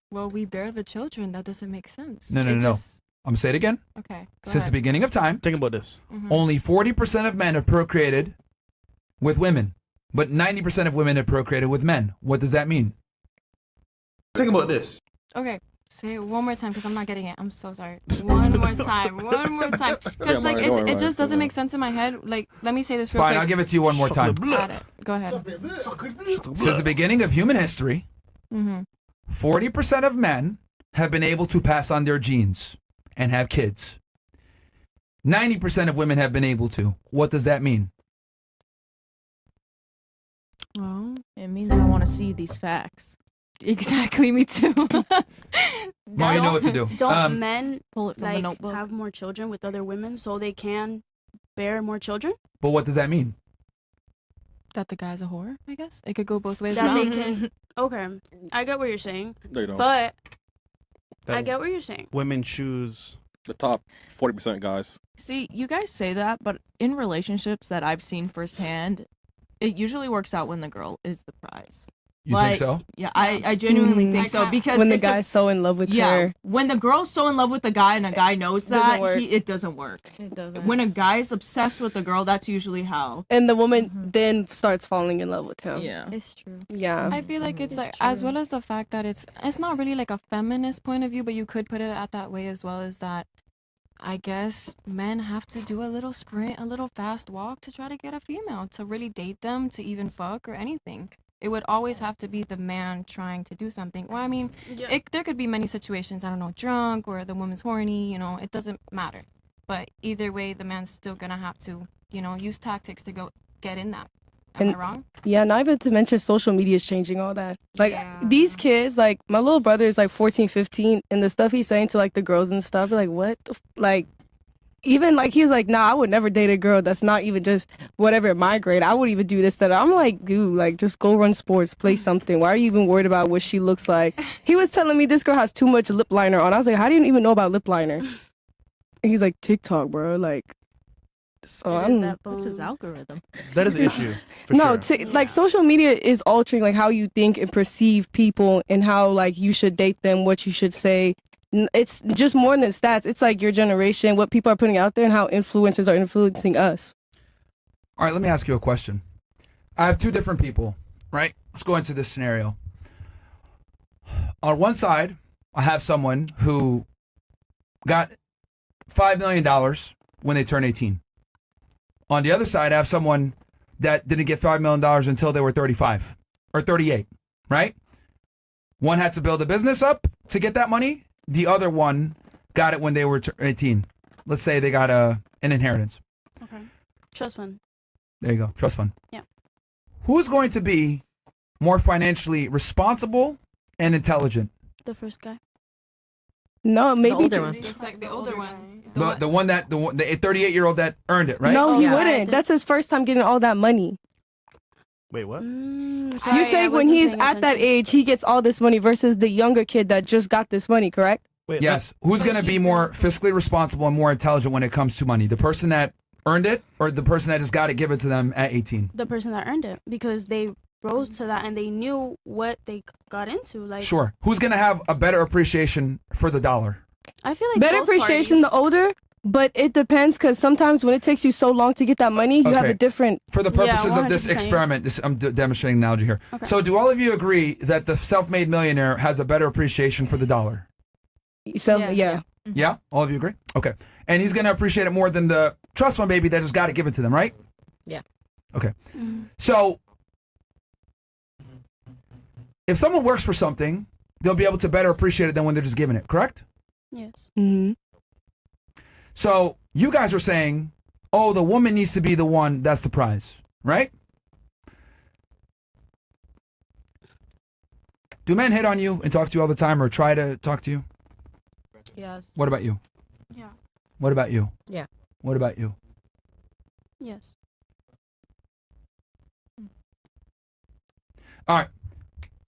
Well, we bear the children. That doesn't make sense. No. I'm going to say it again. Okay, go Since the ahead. beginning of time, Think about this. only 40% of men have procreated with women, but 90% of women have procreated with men. What does that mean? Think about this. Okay, say it one more time because I'm not getting it. I'm so sorry. One more time. Because like it just doesn't make sense in my head. Like, let me say this real Fine, quick. I'll give it to you one more time. Got it. Go ahead. Since the beginning of human history, 40% of men have been able to pass on their genes and have kids. 90% of women have been able to. What does that mean? Well, it means I want to see these facts. Exactly, me too. Well, you know what to do. Don't men Pull it from the like notebook. have more children with other women so they can bear more children? But what does that mean? That the guy's a whore, I guess. It could go both ways. That now. they can. Okay, I get what you're saying, They don't. but That I get what you're saying. women choose. The top 40% guys. See, you guys say that, but in relationships that I've seen firsthand, it usually works out when the girl is the prize. You think so? Yeah, I genuinely think so because when the if guy's so in love with yeah, her. when the girl's so in love with the guy and the guy knows doesn't that, work. it doesn't work. It doesn't. When a guy's obsessed with the girl, that's usually how. And the woman then starts falling in love with him. Yeah. It's true. Yeah. I feel like it's It's like, as true. well as the fact that it's not really like a feminist point of view, but you could put it at that way as well, as that I guess men have to do a little sprint, a little fast walk to try to get a female, to really date them, to even fuck or anything. It would always have to be the man trying to do something. Well, I mean, Yeah. there could be many situations, I don't know, drunk or the woman's horny, it doesn't matter. But either way, the man's still gonna have to, use tactics to go get in that. Am I And- wrong? Yeah, not even to mention social media is changing all that. Like, Yeah. these kids, like, my little brother is, like, 14, 15, and the stuff he's saying to, like, the girls and stuff, like, what? Like, even, like, he's like, nah, I would never date a girl that's not even just whatever my grade. I would even do this, that. I'm like, dude, like, just go run sports, play something. Why are you even worried about what she looks like? He was telling me this girl has too much lip liner on. I was like, how do you even know about lip liner? And he's like, TikTok, bro. Like, so It is I'm... that What's his bone. algorithm? That is an issue. For No, sure. like social media is altering like how you think and perceive people and how like you should date them, what you should say. It's just more than stats. It's like your generation, what people are putting out there, and how influencers are influencing us. All right, let me ask you a question. I have two different people, right? Let's go into this scenario. On one side, I have someone who got $5 million when they turned 18. On the other side, I have someone that didn't get $5 million until they were 35 or 38, right? One had to build a business up to get that money. The other one got it when they were 18. Let's say they got an inheritance. Okay. Trust fund. There you go. Trust fund. Yeah. Who's going to be more financially responsible and intelligent? The first guy. No, maybe older one. Just like the older one. The 38-year-old that earned it, right? No, he yeah. wouldn't. That's his first time getting all that money. Wait, what? You Sorry, say I when wasn't he's paying at that attention. age, he gets all this money versus the younger kid that just got this money, correct? Wait, Yes. Who's going to be more fiscally responsible and more intelligent when it comes to money? The person that earned it or the person that just got it given to them at 18? The person that earned it, because they rose to that and they knew what they got into. Like, Sure. Who's going to have a better appreciation for the dollar? I feel like Better both appreciation parties. the older, but it depends because sometimes when it takes you so long to get that money, you have Okay. a different. For the Yeah, purposes of this 100%. experiment, I'm demonstrating an analogy here. Okay. So do all of you agree that the self-made millionaire has a better appreciation for the dollar? So Yeah. yeah. Yeah? All of you agree? Okay. And he's going to appreciate it more than the trust fund baby that just got it given to them, right? Yeah. Okay. Mhm. So if someone works for something, they'll be able to better appreciate it than when they're just given it, correct? Yes. Mm-hmm. So you guys are saying, oh, the woman needs to be the one that's the prize, right? Do men hit on you and talk to you all the time or try to talk to you? Yes. What about you? Yeah. What about you? Yeah. What about you? Yes. All right.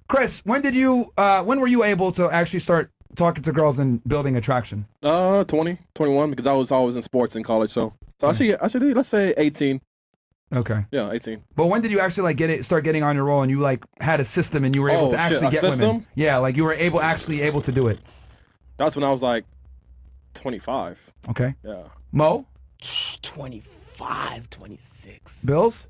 Chris, when were you able to actually start talking to girls and building attraction? 20, 21, because I was always in sports in college. So I should do, let's say 18. Okay. Yeah, 18. But when did you actually start getting on your roll and you had a system and you were able to actually a get system? women? Yeah, like you were able to do it. That's when I was like 25. Okay. Yeah. Mo? 25, 26. Bills?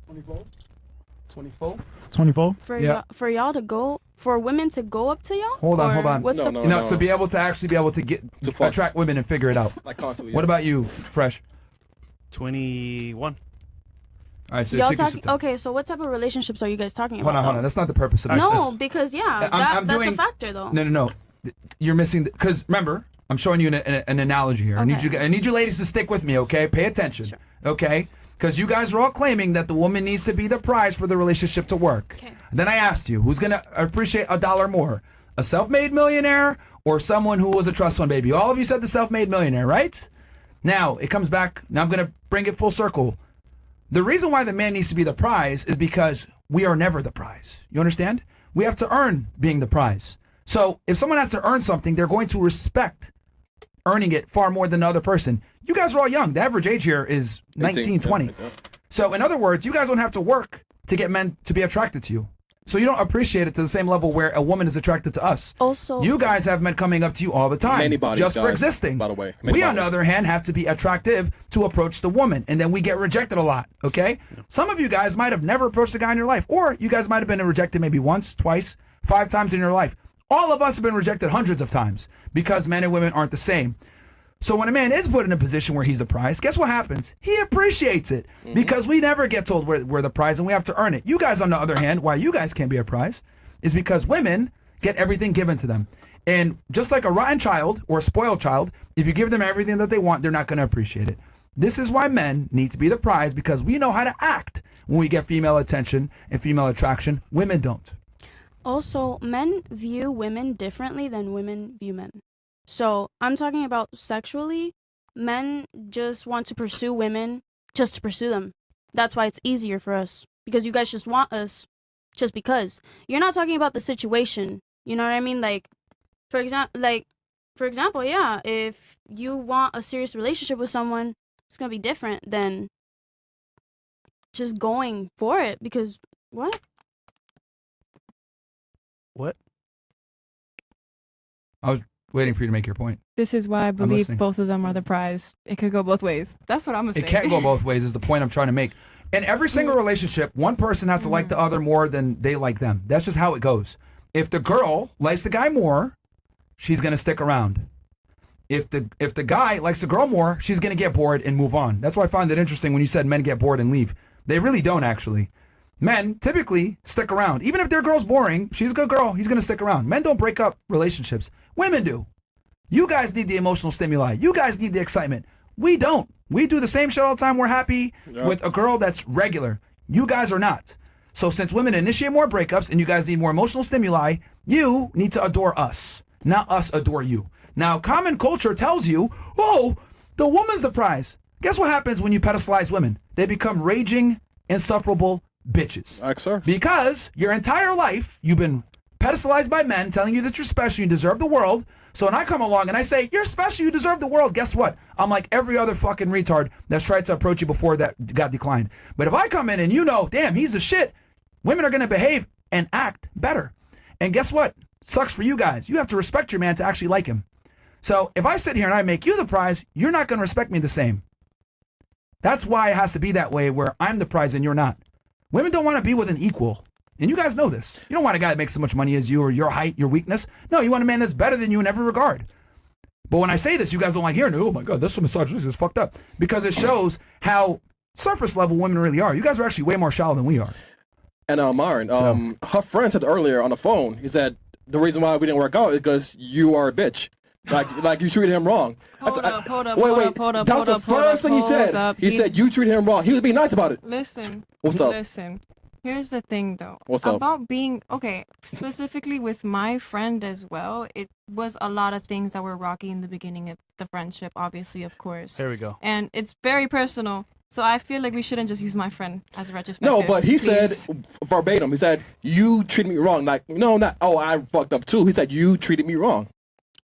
24. 24? Yeah. For y'all to go, for women to go up to y'all? Hold on, Or hold on. What's the No. To be able to get To fuck. attract women and figure it out. Like constantly. What about you, Fresh? 21. All right, so y'all take your talking? time. Okay, so what type of relationships are you guys talking about? Hold on. That's not the purpose of this. No, This- because I'm that's doing- a factor though. No. You're missing because remember, I'm showing you an analogy here. Okay. I need you ladies to stick with me, okay? Pay attention, Sure. okay? Because you guys are all claiming that the woman needs to be the prize for the relationship to work. Okay. Then I asked you, who's gonna appreciate $1 more, a self-made millionaire or someone who was a trust fund baby? All of you said the self-made millionaire, right? Now it comes back. Now I'm gonna bring it full circle. The reason why the man needs to be the prize is because we are never the prize. You understand? We have to earn being the prize. So if someone has to earn something, they're going to respect earning it far more than the other person. You guys are all young. The average age here is 19, 18, 20. yeah. So in other words, you guys don't have to work to get men to be attracted to you. So you don't appreciate it to the same level where a woman is attracted to us. Also, You guys have men coming up to you all the time, Many bodies, just for guys, existing. by the way. Many We, on the bodies. other hand, have to be attractive to approach the woman, and then we get rejected a lot. Okay, some of you guys might have never approached a guy in your life, or you guys might have been rejected maybe once, twice, 5 times in your life. All of us have been rejected hundreds of times because men and women aren't the same. So when a man is put in a position where he's the prize, guess what happens? He appreciates it because we never get told we're the prize and we have to earn it. You guys, on the other hand, why you guys can't be a prize is because women get everything given to them. And just like a rotten child or a spoiled child, if you give them everything that they want, they're not going to appreciate it. This is why men need to be the prize because we know how to act when we get female attention and female attraction. Women don't. Also, men view women differently than women view men. So I'm talking about sexually. Men just want to pursue women just to pursue them. That's why it's easier for us because you guys just want us just because. You're not talking about the situation. You know what I mean? For example, yeah, if you want a serious relationship with someone, it's gonna be different than just going for it because what? What? I was waiting for you to make your point. This is why I believe listening. both of them are the prize. It could go both ways. That's what I'm gonna say. It can't go both ways is the point I'm trying to make. In every single relationship, one person has to like the other more than they like them. That's just how it goes. If the girl likes the guy more, she's going to stick around. If the guy likes the girl more, she's going to get bored and move on. That's why I find it interesting when you said men get bored and leave. They really don't actually. Men typically stick around. Even if their girl's boring, she's a good girl, he's going to stick around. Men don't break up relationships. Women do. You guys need the emotional stimuli. You guys need the excitement. We don't. We do the same shit all the time. We're happy with a girl that's regular. You guys are not. So since women initiate more breakups and you guys need more emotional stimuli, you need to adore us, not us adore you. Now, common culture tells you, oh, the woman's the prize. Guess what happens when you pedestalize women? They become raging, insufferable bitches. Sir. Because your entire life, you've been pedestalized by men telling you that you're special, you deserve the world. So when I come along and I say, you're special, you deserve the world, guess what? I'm like every other fucking retard that's tried to approach you before that got declined. But if I come in and you know, damn, he's a shit, women are going to behave and act better. And guess what? Sucks for you guys. You have to respect your man to actually like him. So if I sit here and I make you the prize, you're not going to respect me the same. That's why it has to be that way where I'm the prize and you're not. Women don't want to be with an equal. And you guys know this. You don't want a guy that makes so much money as you or your height, your weakness. No, you want a man that's better than you in every regard. But when I say this, you guys don't like hearing it. Oh my God, that's so misogynistic. It's fucked up. Because it shows how surface level women really are. You guys are actually way more shallow than we are. And Myron, her friend said earlier on the phone, he said, the reason why we didn't work out is because you are a bitch. Like you treated him wrong. Hold up. That's the first thing he said. He said you treated him wrong. He was being nice about it. Listen. What's up? Listen. Here's the thing, though. What's up? About being, okay, specifically with my friend as well, it was a lot of things that were rocky in the beginning of the friendship, obviously, of course. There we go. And it's very personal. So I feel like we shouldn't just use my friend as a retrospective. No, but he please. said verbatim, he said, you treated me wrong. Like, no, not, oh, I fucked up too. He said, you treated me wrong.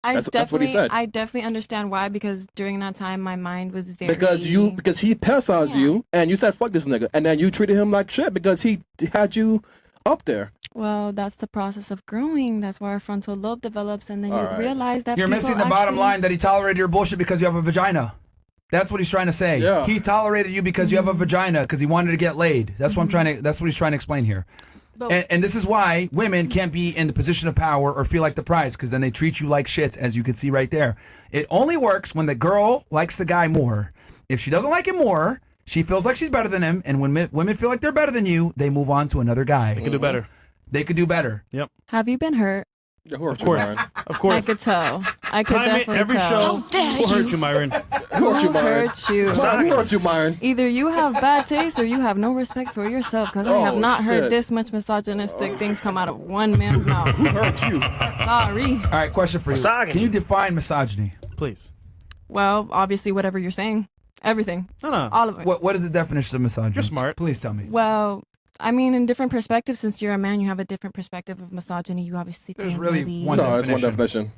That's what he said. I definitely understand why, because during that time my mind was very because he pedestalized you and you said fuck this nigga and then you treated him like shit because he had you up there. Well, that's the process of growing. That's where our frontal lobe develops, and then you realize that you're missing the bottom line that he tolerated your bullshit because you have a vagina. That's what he's trying to say. Yeah. He tolerated you because you have a vagina because he wanted to get laid. That's what I'm trying to. That's what he's trying to explain here. And this is why women can't be in the position of power or feel like the prize, because then they treat you like shit, as you can see right there. It only works when the girl likes the guy more. If she doesn't like him more, she feels like she's better than him. And when women feel like they're better than you, they move on to another guy. They can do better. They could do better. Yep. Have you been hurt? Yeah, of course. Of course. I could tell. I could Time it definitely every tell. show. Who hurt you, Myron? Who hurt you, Myron? Hurt you? Who hurt you, Myron? Either you have bad taste or you have no respect for yourself, because I have not heard this much misogynistic things come out of one man's mouth. Who hurt you? Sorry. All right, question for you. Can you define misogyny? Please. Well, obviously, whatever you're saying. Everything. No. All of it. What is the definition of misogyny? You're smart. Please tell me. Well, I mean, in different perspectives, since you're a man, you have a different perspective of misogyny. You obviously There's think really maybe... one No, it's one definition.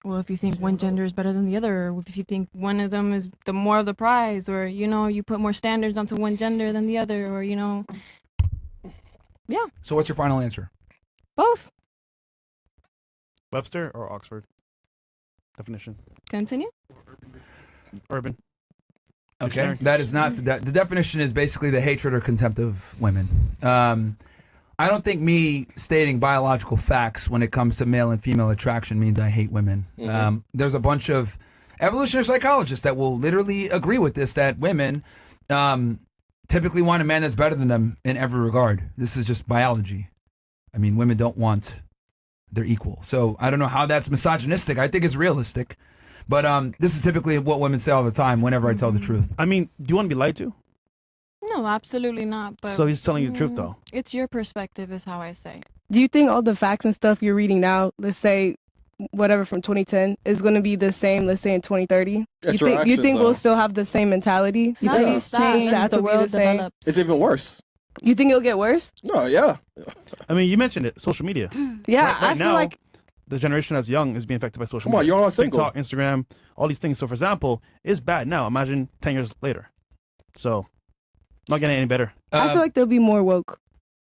Well, if you think one gender is better than the other, or if you think one of them is the more of the prize, or, you know, you put more standards onto one gender than the other, or, you know... Yeah. So what's your final answer? Both. Webster or Oxford? Definition. Continue. Urban. Okay, Dictionary. that is not the definition is basically the hatred or contempt of women. I don't think me stating biological facts when it comes to male and female attraction means I hate women. There's a bunch of evolutionary psychologists that will literally agree with this, that women typically want a man that's better than them in every regard. This is just biology. I mean, women don't want their equal. So I don't know how that's misogynistic. I think it's realistic. But this is typically what women say all the time whenever I tell the truth. I mean, do you want to be lied to? No, absolutely not. But So he's telling you the truth, though. It's your perspective, is how I say. Do you think all the facts and stuff you're reading now, let's say whatever from 2010, is going to be the same, let's say in 2030? It's You your think actions, we'll though. still have the same mentality? Studies change, stats the will be the world same? develops. It's even worse. You think it'll get worse? No, yeah. I mean, you mentioned it, social media. Yeah, Right I feel now, like the generation that's young is being affected by social Come on, media. you're all single. TikTok, Instagram, all these things. So, for example, it's bad now. Imagine 10 years later. So, not getting any better. I feel like they'll be more woke.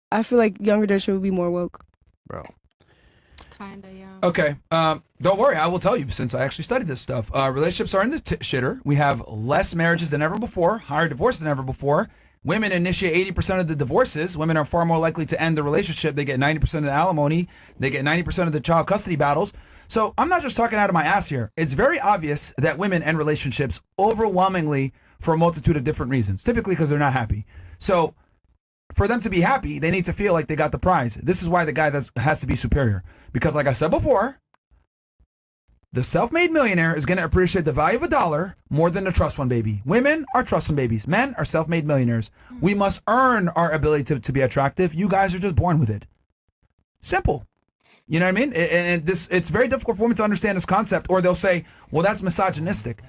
I feel like younger generation will be more woke. Bro. Kinda, yeah. Okay, don't worry. I will tell you, since I actually studied this stuff. Relationships are in the shitter. We have less marriages than ever before, higher divorces than ever before. Women initiate 80% of the divorces. Women are far more likely to end the relationship. They get 90% of the alimony. They get 90% of the child custody battles. So I'm not just talking out of my ass here. It's very obvious that women end relationships overwhelmingly for a multitude of different reasons, typically because they're not happy. So for them to be happy, they need to feel like they got the prize. This is why the guy has to be superior. Because like I said before, The self-made millionaire is going to appreciate the value of a dollar more than the trust fund baby. Women are trust fund babies. Men are self-made millionaires. We must earn our ability to be attractive. You guys are just born with it. Simple. You know what I mean? And it's very difficult for women to understand this concept, or they'll say, well, that's misogynistic.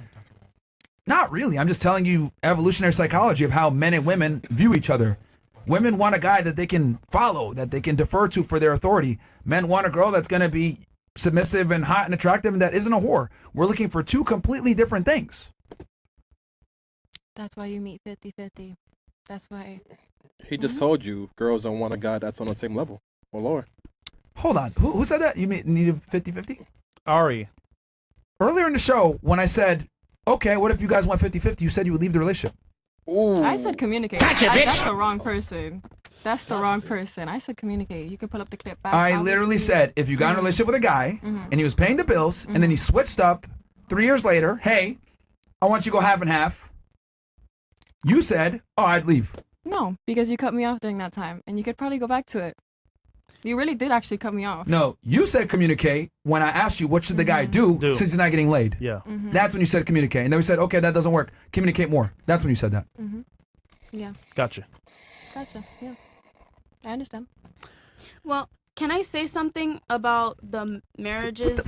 Not really. I'm just telling you evolutionary psychology of how men and women view each other. Women want a guy that they can follow, that they can defer to for their authority. Men want a girl that's going to be submissive and hot and attractive and that isn't a whore. We're looking for two completely different things. That's why you meet 50-50. That's why. He just told you girls don't want a guy that's on the same level. Oh, Lord. Hold on. Who said that? You needed 50-50? Ari. Earlier in the show, when I said, okay, what if you guys want 50-50, you said you would leave the relationship. Ooh. I said communicate. That's the wrong person. That's the wrong person. I said communicate. You can pull up the clip back. I literally said, if you got in a relationship with a guy and he was paying the bills and then he switched up 3 years later, hey, I want you to go half and half. You said, oh, I'd leave. No, because you cut me off during that time and you could probably go back to it. You really did actually cut me off. No, you said communicate when I asked you what should the guy do since he's not getting laid. Yeah. That's when you said communicate. And then we said, okay, that doesn't work. Communicate more. That's when you said that. Yeah. Gotcha. Yeah. I understand. Well, can I say something about the marriages